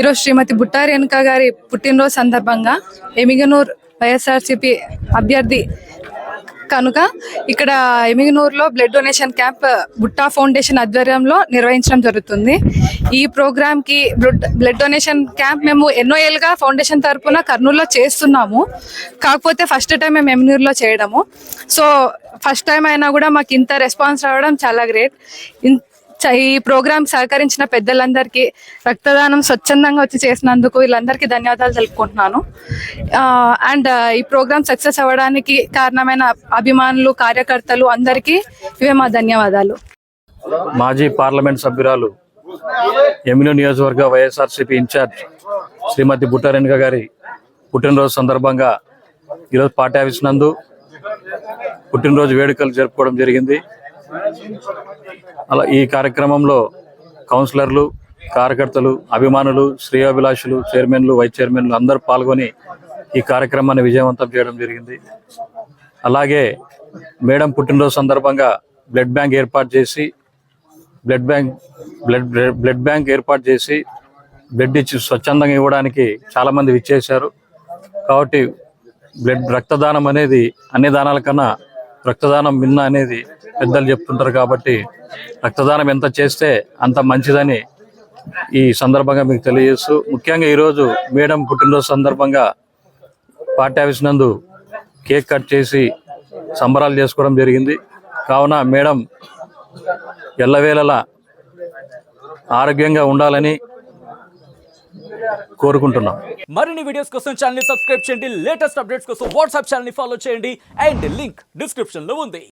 ఈరోజు శ్రీమతి బుట్టా రేణుక గారి పుట్టినరోజు సందర్భంగా ఎమిగనూర్ వైఎస్ఆర్సీపీ అభ్యర్థి కనుక ఇక్కడ ఎమిగనూరులో blood donation camp Butta foundation ఆధ్వర్యంలో నిర్వహించడం జరుగుతుంది. ఈ ప్రోగ్రామ్కి బ్లడ్ డొనేషన్ క్యాంప్ మేము ఎన్నో ఏళ్ళుగా ఫౌండేషన్ తరఫున కర్నూలులో చేస్తున్నాము. కాకపోతే ఫస్ట్ టైం మేము ఎమిగనూరులో చేయడము. సో ఫస్ట్ టైం అయినా కూడా మాకు ఇంత రెస్పాన్స్ రావడం చాలా గ్రేట్. ఈ ప్రోగ్రామ్ సహకరించిన పెద్దలందరికీ, రక్తదానం స్వచ్ఛందంగా వచ్చి చేసినందుకు వీళ్ళందరికీ ధన్యవాదాలు తెలుపుకుంటున్నాను. అండ్ ఈ ప్రోగ్రామ్ సక్సెస్ అవ్వడానికి కారణమైన అభిమానులు, కార్యకర్తలు అందరికీ ఇవే మా ధన్యవాదాలు. మాజీ పార్లమెంట్ సభ్యురాలు, ఎమిగనూరు నియోజకవర్గ వైఎస్ఆర్సీపీ ఇన్ఛార్జ్ శ్రీమతి బుట్టా రేణుక గారి పుట్టినరోజు సందర్భంగా ఈరోజు పార్టీ ఆఫీస్ నందు పుట్టినరోజు వేడుకలు జరుపుకోవడం జరిగింది. అలా ఈ కార్యక్రమంలో కౌన్సిలర్లు, కార్యకర్తలు, అభిమానులు, శ్రేయోభిలాషులు, చైర్మన్లు, వైస్ చైర్మన్లు అందరూ పాల్గొని ఈ కార్యక్రమాన్ని విజయవంతం చేయడం జరిగింది. అలాగే మేడం పుట్టినరోజు సందర్భంగా బ్లడ్ బ్యాంక్ ఏర్పాటు చేసి బ్లడ్ ఇచ్చి స్వచ్ఛందంగా ఇవ్వడానికి చాలామంది విచ్చేశారు. కాబట్టి రక్తదానం అనేది అన్ని దానాల కన్నా రక్తదానం మిన్న అనేది పెద్దలు చెప్తుంటారు. కాబట్టి రక్తదానం ఎంత చేస్తే అంత మంచిదని ఈ సందర్భంగా మీకు తెలియజేస్తూ, ముఖ్యంగా ఈరోజు మేడం పుట్టినరోజు సందర్భంగా పార్టీ ఆఫీస్ నందు కేక్ కట్ చేసి సంబరాలు చేసుకోవడం జరిగింది. కావున మేడం ఎల్లవేళలా ఆరోగ్యంగా ఉండాలని కోరుకుంటున్నాం. మరిన్ని వీడియోస్ కోసం ఛానల్ ని సబ్స్క్రైబ్ చేయండి. లేటెస్ట్ అప్డేట్స్ కోసం వాట్సాప్ ఛానల్ ని ఫాలో చేయండి. అండ్ లింక్ డిస్క్రిప్షన్ లో ఉంది.